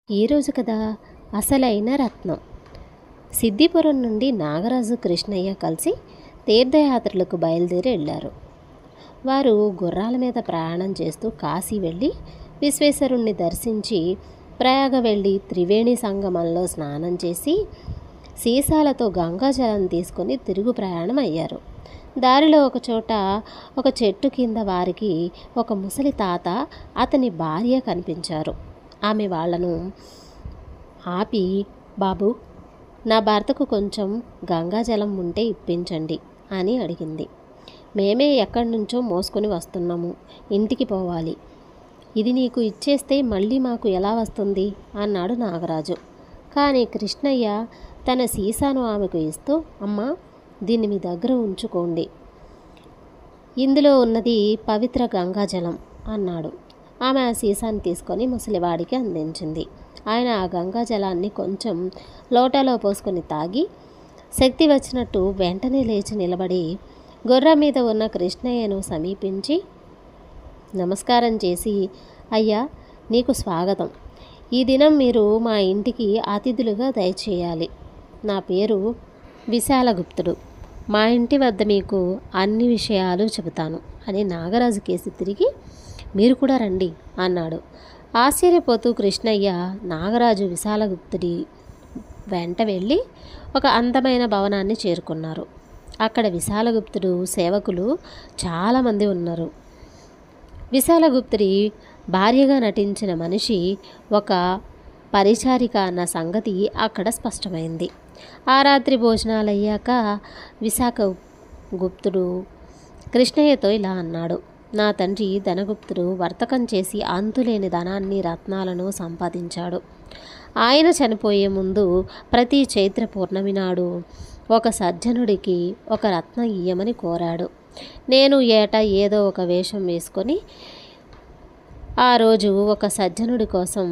ఈరోజు కదా అసలైన రత్నం. సిద్దిపురం నుండి నాగరాజు కృష్ణయ్య కలిసి తీర్థయాత్రలకు బయలుదేరి వెళ్ళారు. వారు గుర్రాల మీద ప్రయాణం చేస్తూ కాశీ వెళ్ళి విశ్వేశ్వరుణ్ణి దర్శించి ప్రయాగ వెళ్ళి త్రివేణి సంగమంలో స్నానం చేసి సీసాలతో గంగాజలం తీసుకొని తిరుగు ప్రయాణం అయ్యారు. దారిలో ఒకచోట ఒక చెట్టు కింద వారికి ఒక ముసలి తాత అతని భార్య కనిపించారు. ఆమె వాళ్లను ఆపి, బాబు, నా భర్తకు కొంచెం గంగాజలం ఉంటే ఇప్పించండి అని అడిగింది. మేమే ఎక్కడి నుంచో మోసుకొని వస్తున్నాము, ఇంటికి పోవాలి. ఇది నీకు ఇచ్చేస్తే మళ్ళీ మాకు ఎలా వస్తుంది అన్నాడు నాగరాజు. కానీ కృష్ణయ్య తన సీసాను ఆమెకు ఇస్తూ, అమ్మా, దీన్ని మీ దగ్గర ఉంచుకోండి, ఇందులో ఉన్నది పవిత్ర గంగాజలం అన్నాడు. ఆమె ఆ సీసాన్ని తీసుకొని ముసలివాడికి అందించింది. ఆయన ఆ గంగాజలాన్ని కొంచెం లోటాలో పోసుకొని తాగి శక్తి వచ్చినట్టు వెంటనే లేచి నిలబడి గుర్రం మీద ఉన్న కృష్ణయ్యను సమీపించి నమస్కారం చేసి, అయ్యా, నీకు స్వాగతం. ఈ దినం మీరు మా ఇంటికి అతిథులుగా దయచేయాలి. నా పేరు విశాలగుప్తుడు. మా ఇంటి వద్ద మీకు అన్ని విషయాలు చెబుతాను అని నాగరాజు కేసి తిరిగి, మీరు కూడా రండి అన్నాడు. ఆశ్చర్యపోతూ కృష్ణయ్య నాగరాజు విశాలగుప్తుడి వెంట వెళ్ళి ఒక అందమైన భవనాన్ని చేరుకున్నారు. అక్కడ విశాలగుప్తుడు సేవకులు చాలామంది ఉన్నారు. విశాలగుప్తుడి భార్యగా నటించిన మనిషి ఒక పరిచారిక అన్న సంగతి అక్కడ స్పష్టమైంది. ఆ రాత్రి భోజనాలయ్యాక విశాఖగుప్తుడు కృష్ణయ్యతో ఇలా అన్నాడు. నా తండ్రి ధనగుప్తుడు వర్తకం చేసి అంతులేని ధనాన్ని, రత్నాలను సంపాదించాడు. ఆయన చనిపోయే ముందు ప్రతి చైత్ర పౌర్ణమి నాడు ఒక సజ్జనుడికి ఒక రత్నం ఇయ్యమని కోరాడు. నేను ఏటా ఏదో ఒక వేషం వేసుకొని ఆ రోజు ఒక సజ్జనుడి కోసం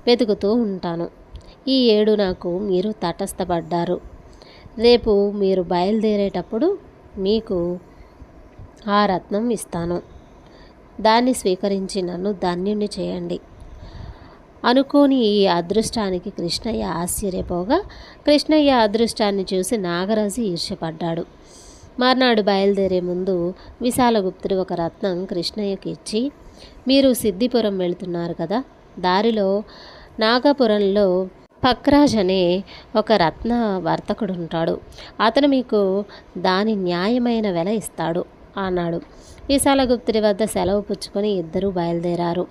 వెతుకుతూ ఉంటాను. ఈ ఏడు నాకు మీరు తటస్థపడ్డారు. రేపు మీరు బయలుదేరేటప్పుడు మీకు ఆ రత్నం ఇస్తాను. దాన్ని స్వీకరించి నన్ను ధన్యుణ్ణి చేయండి. అనుకోని ఈ అదృష్టానికి కృష్ణయ్య ఆశ్చర్యపోగా, కృష్ణయ్య అదృష్టాన్ని చూసి నాగరాజు ఈర్ష్యపడ్డాడు. మర్నాడు బయలుదేరే ముందు విశాలగుప్తుడు ఒక రత్నం కృష్ణయ్యకి ఇచ్చి, మీరు సిద్దిపురం వెళుతున్నారు కదా, దారిలో నాగపురంలో పక్రాజ్ అనే ఒక రత్న వర్తకుడు ఉంటాడు. అతను మీకు దాని న్యాయమైన వెల ఇస్తాడు అన్నాడు. విశాలగుప్తుడి వద్ద సెలవు పుచ్చుకొని ఇద్దరూ బయలుదేరారు.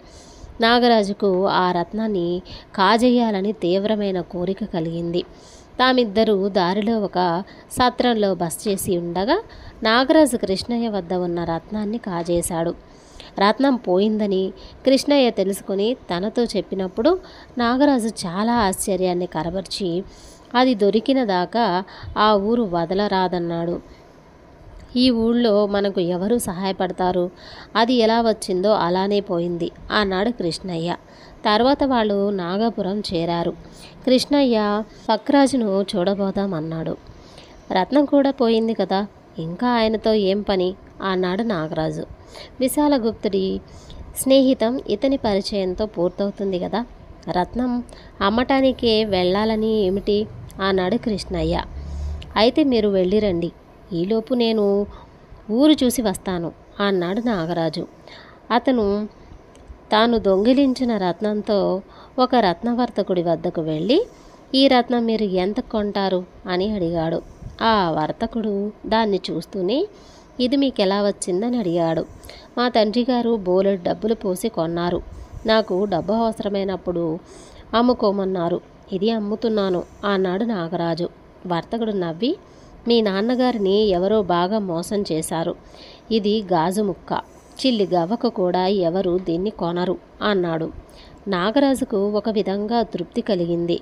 నాగరాజుకు ఆ రత్నాన్ని కాజేయాలని తీవ్రమైన కోరిక కలిగింది. తామిద్దరూ దారిలో ఒక సత్రంలో బస చేసి ఉండగా నాగరాజు కృష్ణయ్య వద్ద ఉన్న రత్నాన్ని కాజేశాడు. రత్నం పోయిందని కృష్ణయ్య తెలుసుకొని తనతో చెప్పినప్పుడు నాగరాజు చాలా ఆశ్చర్యాన్ని కనబర్చి అది దొరికిన దాకా ఆ ఊరు వదలరాదన్నాడు. ఈ ఊళ్ళో మనకు ఎవరు సహాయపడతారు? అది ఎలా వచ్చిందో అలానే పోయింది అన్నాడు కృష్ణయ్య. తర్వాత వాళ్ళు నాగపురం చేరారు. కృష్ణయ్య పక్రాజును చూడబోదామన్నాడు. రత్నం కూడా పోయింది కదా, ఇంకా ఆయనతో ఏం పని అన్నాడు నాగరాజు. విశాలగుప్తుడి స్నేహితం ఇతని పరిచయంతో పూర్తవుతుంది కదా, రత్నం అమ్మటానికే వెళ్ళాలని ఏమిటి అన్నాడు కృష్ణయ్య. అయితే మీరు వెళ్ళిరండి, ఈలోపు నేను ఊరు చూసి వస్తాను అన్నాడు నాగరాజు. అతను తాను దొంగిలించిన రత్నంతో ఒక రత్నవర్తకుడి వద్దకు వెళ్ళి, ఈ రత్నం మీరు ఎంత కొంటారు అని అడిగాడు. ఆ వర్తకుడు దాన్ని చూస్తూనే, ఇది మీకు ఎలా వచ్చిందని అడిగాడు. మా తండ్రి గారు బోలెడు డబ్బులు పోసి కొన్నారు. నాకు డబ్బు అవసరమైనప్పుడు అమ్ముకోమన్నారు. ఇది అమ్ముతున్నాను అన్నాడు నాగరాజు. వర్తకుడు నవ్వి, మీ నాన్నగారిని ఎవరో బాగా మోసం చేశారు. ఇది గాజు ముక్క, చిల్లి గవ్వకు కూడా ఎవరు దీన్ని కొనరు అన్నాడు. నాగరాజుకు ఒక విధంగా తృప్తి కలిగింది.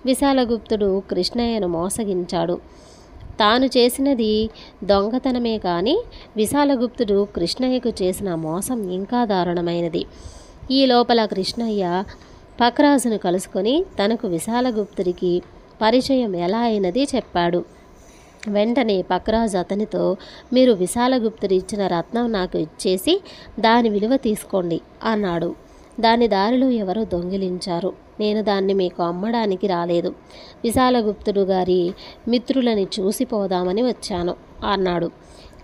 విశాలగుప్తుడు కృష్ణయ్యను మోసగించాడు. తాను చేసినది దొంగతనమే కానీ విశాలగుప్తుడు కృష్ణయ్యకు చేసిన మోసం ఇంకా దారుణమైనది. ఈ లోపల కృష్ణయ్య పక్రాజును కలుసుకొని తనకు విశాలగుప్తుడికి పరిచయం ఎలా అయినది చెప్పాడు. వెంటనే పక్రాజు అతనితో, మీరు విశాలగుప్తుడు ఇచ్చిన రత్నం నాకు ఇచ్చేసి దాని విలువ తీసుకోండి అన్నాడు. దాని దారిలో ఎవరో దొంగిలించారు. నేను దాన్ని మీకు అమ్మడానికి రాలేదు. విశాలగుప్తుడు గారి మిత్రులని చూసిపోదామని వచ్చాను అన్నాడు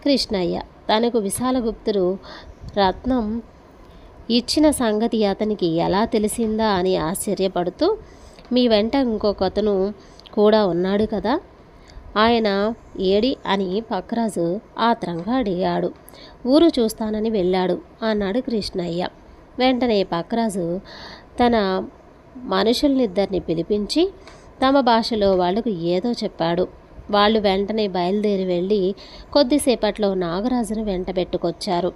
కృష్ణయ్య. తనకు విశాలగుప్తుడు రత్నం ఇచ్చిన సంగతి అతనికి ఎలా తెలిసిందా అని ఆశ్చర్యపడుతూ, మీ వెంట ఇంకొకతను కూడా ఉన్నాడు కదా, ఆయన ఏడి అని పక్రాజు ఆత్రంగా అడిగాడు. ఊరు చూస్తానని వెళ్ళాడు అన్నాడు కృష్ణయ్య. వెంటనే పక్రాజు తన మనుషుల్నిద్దరిని పిలిపించి తమ భాషలో వాళ్లకు ఏదో చెప్పాడు. వాళ్ళు వెంటనే బయలుదేరి వెళ్ళి కొద్దిసేపట్లో నాగరాజును వెంట పెట్టుకొచ్చారు.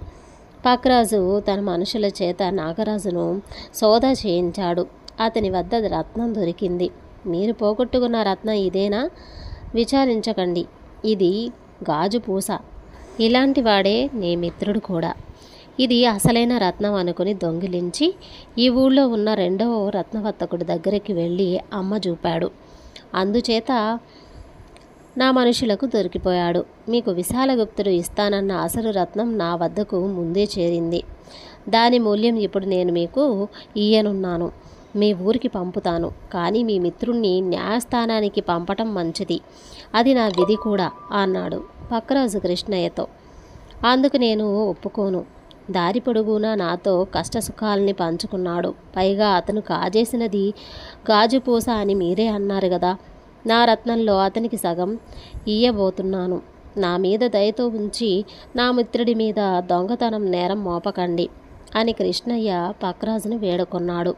పక్రాజు తన మనుషుల చేత నాగరాజును సోదా చేయించాడు. అతని వద్ద రత్నం దొరికింది. మీరు పోగొట్టుకున్న రత్నం ఇదేనా? విచారించకండి, ఇది గాజు పూస. ఇలాంటి వాడే నీ మిత్రుడు కూడా. ఇది అసలైన రత్నం అనుకుని దొంగిలించి ఈ ఊళ్ళో ఉన్న రెండవ రత్నవర్తకుడి దగ్గరికి వెళ్ళి అమ్మ చూపాడు. అందుచేత నా మనుషులకు దొరికిపోయాడు. మీకు విశాలగుప్తుడు ఇస్తానన్న అసలు రత్నం నా వద్దకు ముందే చేరింది. దాని మూల్యం ఇప్పుడు నేను మీకు ఇయ్యనున్నాను. మీ ఊరికి పంపుతాను. కానీ మీ మిత్రుణ్ణి న్యాయస్థానానికి పంపటం మంచిది. అది నా విధి కూడా అన్నాడు పక్రాజు కృష్ణయ్యతో. అందుకు నేను ఒప్పుకోను. దారి పొడుగునా నాతో కష్టసుఖాలని పంచుకున్నాడు. పైగా అతను కాజేసినది గాజుపూస అని మీరే అన్నారు కదా. నా రత్నంలో అతనికి సగం ఇయ్యబోతున్నాను. నా మీద దయతో ఉంచి నా మిత్రుడి మీద దొంగతనం నేరం మోపకండి అని కృష్ణయ్య పక్రాజును వేడుకొన్నాడు.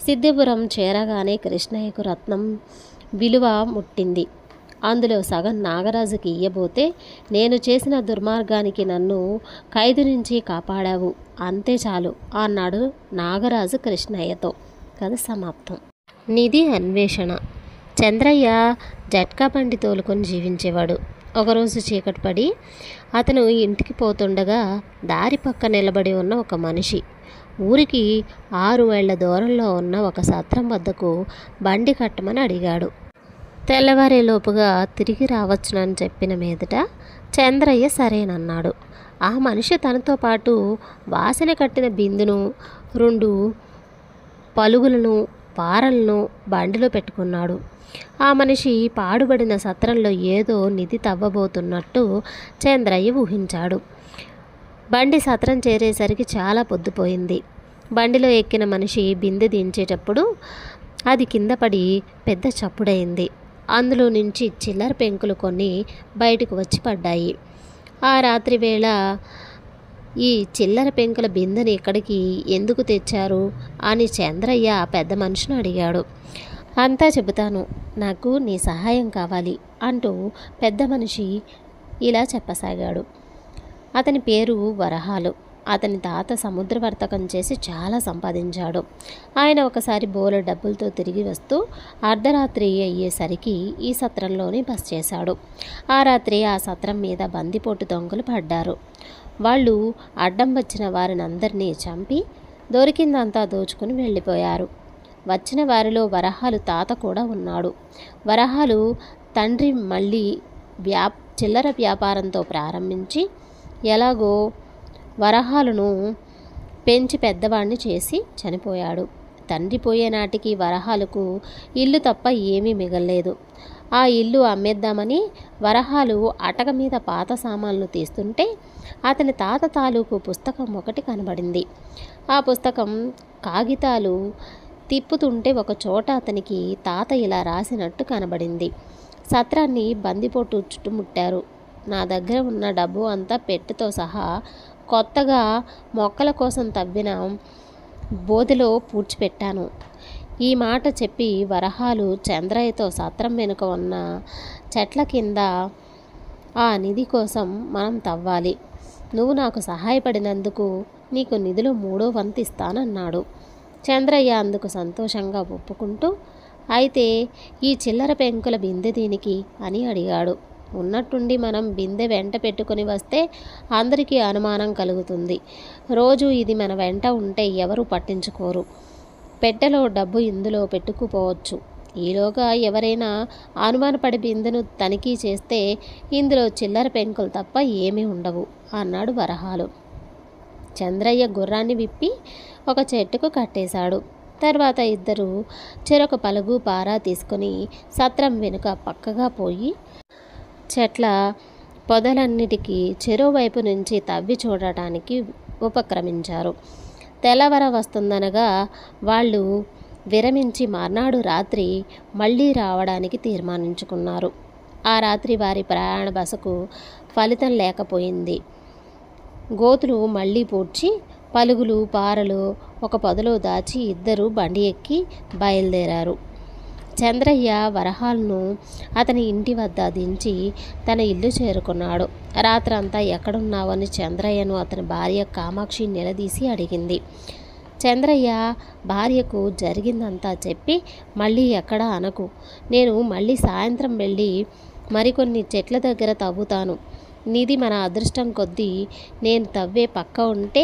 సిద్ధిపురం చేరగానే కృష్ణయ్యకు రత్నం విలువ ముట్టింది. అందులో సగం నాగరాజుకి ఇయ్యబోతే, నేను చేసిన దుర్మార్గానికి నన్ను ఖైదు నుంచి కాపాడావు, అంతే చాలు అన్నాడు నాగరాజు కృష్ణయ్యతో. కథ సమాప్తం. నిధి అన్వేషణ. చంద్రయ్య జట్కా బండి తోలుకొని జీవించేవాడు. ఒకరోజు చీకటి పడి అతను ఇంటికి పోతుండగా దారి పక్క నిలబడి ఉన్న ఒక మనిషి ఊరికి 6 మైళ్ళ దూరంలో ఉన్న ఒక సత్రం వద్దకు బండి కట్టమని అడిగాడు. తెల్లవారేలోపుగా తిరిగి రావచ్చునని చెప్పిన మీదట చంద్రయ్య సరేనన్నాడు. ఆ మనిషి తనతో పాటు వాసన కట్టిన బిందును, 2 పలుగులను, పారలను బండిలో పెట్టుకున్నాడు. ఆ మనిషి పాడుబడిన సత్రంలో ఏదో నిధి తవ్వబోతున్నట్టు చంద్రయ్య ఊహించాడు. బండి సత్రం చేరేసరికి చాలా పొద్దుపోయింది. బండిలో ఎక్కిన మనిషి బిందె దించేటప్పుడు అది కింద పడి పెద్ద చప్పుడైంది. అందులో నుంచి చిల్లర పెంకులు కొన్ని బయటకు వచ్చి పడ్డాయి. ఆ రాత్రి వేళ ఈ చిల్లర పెంకుల బిందెని ఇక్కడికి ఎందుకు తెచ్చారు అని చంద్రయ్య పెద్ద మనిషిని అడిగాడు. అంతా చెబుతాను, నాకు నీ సహాయం కావాలి అంటూ పెద్ద మనిషి ఇలా చెప్పసాగాడు. అతని పేరు వరహాలు. అతని తాత సముద్ర వర్తకం చేసి చాలా సంపాదించాడు. ఆయన ఒకసారి బోలె డబ్బులతో తిరిగి వస్తూ అర్ధరాత్రి అయ్యేసరికి ఈ సత్రంలోనే బస చేశాడు. ఆ రాత్రి ఆ సత్రం మీద బందిపోటు దొంగలు పడ్డారు. వాళ్ళు అడ్డం వచ్చిన వారిని అందరినీ చంపి దొరికిందంతా దోచుకుని వెళ్ళిపోయారు. వచ్చిన వారిలో వరహాలు తాత కూడా ఉన్నాడు. వరహాలు తండ్రి మళ్ళీ చిల్లర వ్యాపారంతో ప్రారంభించి ఎలాగో వరహాలను పెంచి పెద్దవాడిని చేసి చనిపోయాడు. తండ్రి పోయే నాటికి వరహాలకు ఇల్లు తప్ప ఏమీ మిగల్లేదు. ఆ ఇల్లు అమ్మేద్దామని వరహాలు అటక మీద పాత సామాన్లు తీస్తుంటే అతని తాత తాలూకు పుస్తకం ఒకటి కనబడింది. ఆ పుస్తకం కాగితాలు తిప్పుతుంటే ఒక చోట అతనికి తాత ఇలా రాసినట్టు కనబడింది. సత్రాన్ని బందిపోటు చుట్టుముట్టారు. నా దగ్గర ఉన్న డబ్బు అంతా పెట్టెతో సహా కొత్తగా మొక్కల కోసం తవ్విన బోదెలో పూడ్చిపెట్టాను. ఈ మాట చెప్పి వరహాలు చంద్రయ్యతో సత్రం వెనుక ఉన్న చెట్ల కింద ఆ నిధి కోసం మనం తవ్వాలి. నువ్వు నాకు సహాయపడినందుకు నీకు నిధిలో 3వ వంతు ఇస్తానన్నాడు. చంద్రయ్య అందుకు సంతోషంగా ఒప్పుకుంటూ, అయితే ఈ చిల్లర పెంకుల బిందె దీనికి అని అడిగాడు. ఉన్నట్టుండి మనం బిందె వెంట పెట్టుకుని వస్తే అందరికీ అనుమానం కలుగుతుంది. రోజు ఇది మన వెంట ఉంటే ఎవరు పట్టించుకోరు. పెట్టెలో డబ్బు ఇందులో పెట్టుకుపోవచ్చు. ఈలోగా ఎవరైనా అనుమానపడి బిందెను తనిఖీ చేస్తే ఇందులో చిల్లర పెంకులు తప్ప ఏమీ ఉండవు అన్నాడు వరహాలు. చంద్రయ్య గుర్రాన్ని విప్పి ఒక చెట్టుకు కట్టేశాడు. తర్వాత ఇద్దరు చెరొక పలుగు పారా తీసుకుని సత్రం వెనుక పక్కగా పోయి చెట్ల పొదలన్నిటికీ చెరువువైపు నుంచి తవ్వి చూడటానికి ఉపక్రమించారు. తెల్లవర వస్తుందనగా వాళ్ళు విరమించి మర్నాడు రాత్రి మళ్ళీ రావడానికి తీర్మానించుకున్నారు. ఆ రాత్రి వారి ప్రయాణ బసకు ఫలితం లేకపోయింది. గోతులు మళ్ళీ పూడ్చి పలుగులు పారలు ఒక పొదలో దాచి ఇద్దరు బండి ఎక్కి బయలుదేరారు. చంద్రయ్య వరహాలను అతని ఇంటి వద్ద దించి తన ఇల్లు చేరుకున్నాడు. రాత్రంతా ఎక్కడున్నావని చంద్రయ్యను అతని భార్య కామాక్షి నిలదీసి అడిగింది. చంద్రయ్య భార్యకు జరిగిందంతా చెప్పి, మళ్ళీ ఎక్కడ అనకు, నేను మళ్ళీ సాయంత్రం వెళ్ళి మరికొన్ని చెట్ల దగ్గర తవ్వుతాను. నిధి మన అదృష్టం కొద్దీ నేను తవ్వే పక్క ఉంటే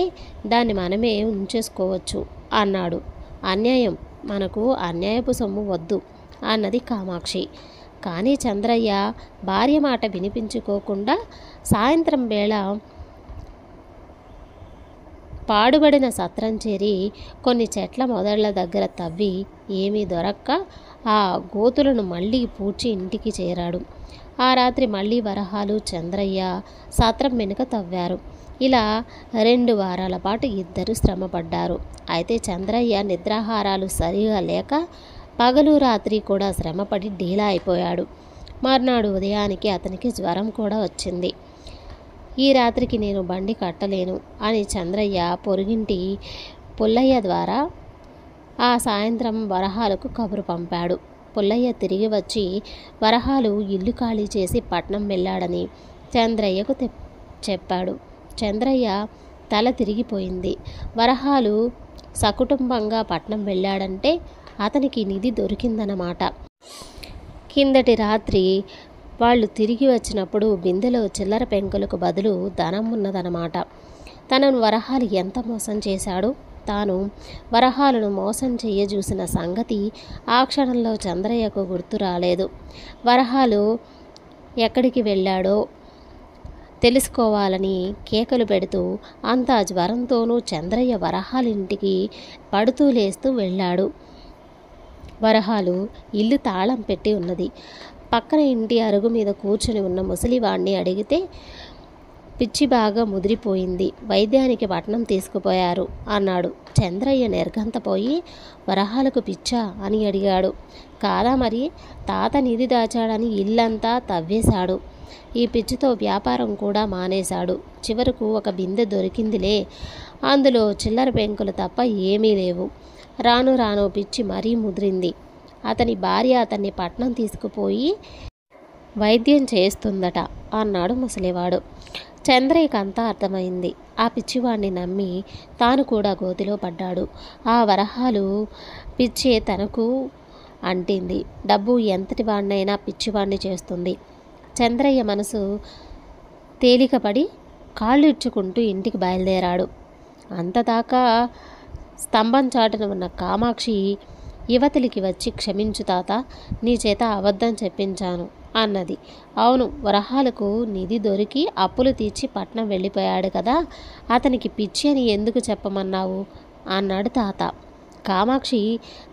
దాన్ని మనమే ఉంచేసుకోవచ్చు అన్నాడు. అన్యాయం, మనకు అన్యాయపు సొమ్ము వద్దు అన్నది కామాక్షి. కానీ చంద్రయ్య భార్య మాట వినిపించుకోకుండా సాయంత్రం వేళ పాడుబడిన సత్రం చేరి కొన్ని చెట్ల మొదళ్ల దగ్గర తవ్వి ఏమీ దొరక్క ఆ గోతులను మళ్ళీ పూడ్చి ఇంటికి చేరాడు. ఆ రాత్రి మళ్ళీ వరహాలు చంద్రయ్య సత్రం వెనుక తవ్వారు. ఇలా 2 వారాల పాటు ఇద్దరు శ్రమపడ్డారు. అయితే చంద్రయ్య నిద్రాహారాలు సరిగా లేక పగలు రాత్రి కూడా శ్రమపడి డీలా అయిపోయాడు. మర్నాడు ఉదయానికి అతనికి జ్వరం కూడా వచ్చింది. ఈ రాత్రికి నేను బండి కట్టలేను అని చంద్రయ్య పొరుగింటి పుల్లయ్య ద్వారా ఆ సాయంత్రం వరహాలకు కబురు పంపాడు. పుల్లయ్య తిరిగి వచ్చి వరహాలు ఇల్లు ఖాళీ చేసి పట్నం వెళ్ళాడని చంద్రయ్యకు చెప్పాడు. చంద్రయ్య తల తిరిగిపోయింది. వరహాలు సకుటుంబంగా పట్నం వెళ్ళాడంటే అతనికి నిధి దొరికిందన్నమాట. కిందటి రాత్రి వాళ్ళు తిరిగి వచ్చినప్పుడు బిందెలో చిల్లర పెంకులకు బదులు ధనం ఉన్నదన్నమాట. తనను వరహాలు ఎంత మోసం చేశాడు. తాను వరహాలను మోసం చెయ్యజూసిన సంగతి ఆ క్షణంలో చంద్రయ్యకు గుర్తు రాలేదు. వరహాలు ఎక్కడికి వెళ్ళాడో తెలుసుకోవాలని కేకలు పెడుతూ అంతా జ్వరంతోనూ చంద్రయ్య వరహాలింటికి పడుతూ లేస్తూ వెళ్ళాడు. వరహాలు ఇల్లు తాళం పెట్టి ఉన్నది. పక్కన ఇంటి అరుగు మీద కూర్చుని ఉన్న ముసలివాణ్ణి అడిగితే పిచ్చి బాగా ముదిరిపోయింది, వైద్యానికి పట్నం తీసుకుపోయారు అన్నాడు. చంద్రయ్య నిర్ఘంతపోయి వరహాలకు పిచ్చా అని అడిగాడు. కాదా మరి, తాత నిధి దాచాడని ఇల్లంతా తవ్వేశాడు. ఈ పిచ్చితో వ్యాపారం కూడా మానేశాడు. చివరకు ఒక బిందె దొరికిందిలే, అందులో చిల్లర పెంకులు తప్ప ఏమీ లేవు. రాను రాను పిచ్చి మరీ ముదిరింది. అతని భార్య అతన్ని పట్నం తీసుకుపోయి వైద్యం చేస్తుందట అన్నాడు ముసలివాడు. చంద్రయ్యకు అంతా అర్థమైంది. ఆ పిచ్చివాణ్ణి నమ్మి తాను కూడా గోతిలో పడ్డాడు. ఆ వరహాలు పిచ్చే తనకు అంటింది. డబ్బు ఎంతటి వాణ్ణైనా పిచ్చివాణ్ణి చేస్తుంది. చంద్రయ్య మనసు తేలికపడి కాళ్ళు ఇచ్చుకుంటూ ఇంటికి బయలుదేరాడు. అంతదాకా స్తంభం చాటున ఉన్న కామాక్షి యువతలికి వచ్చి, క్షమించు తాత, నీ చేత అబద్ధం చెప్పించాను అన్నది. అవును, వరహాలకు నిధి దొరికి అప్పులు తీర్చి పట్నం వెళ్ళిపోయాడు కదా, అతనికి పిచ్చి అని ఎందుకు చెప్పమన్నావు అన్నాడు తాత. కామాక్షి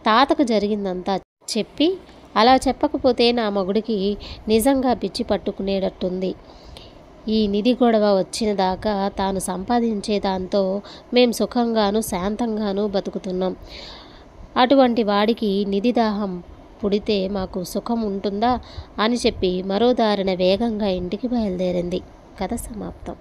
తాతకు జరిగిందంతా చెప్పి, అలా చెప్పకపోతే నా మగుడికి నిజంగా పిచ్చి పట్టుకునేటట్టుంది. ఈ నిధి గొడవ వచ్చిన దాకా తాను సంపాదించే దాంతో మేం సుఖంగాను శాంతంగాను బతుకుతున్నాం. అటువంటి వాడికి నిధి దాహం పుడితే మాకు సుఖం ఉంటుందా అని చెప్పి మరో దారిన వేగంగా ఇంటికి బయలుదేరింది. కథ సమాప్తం.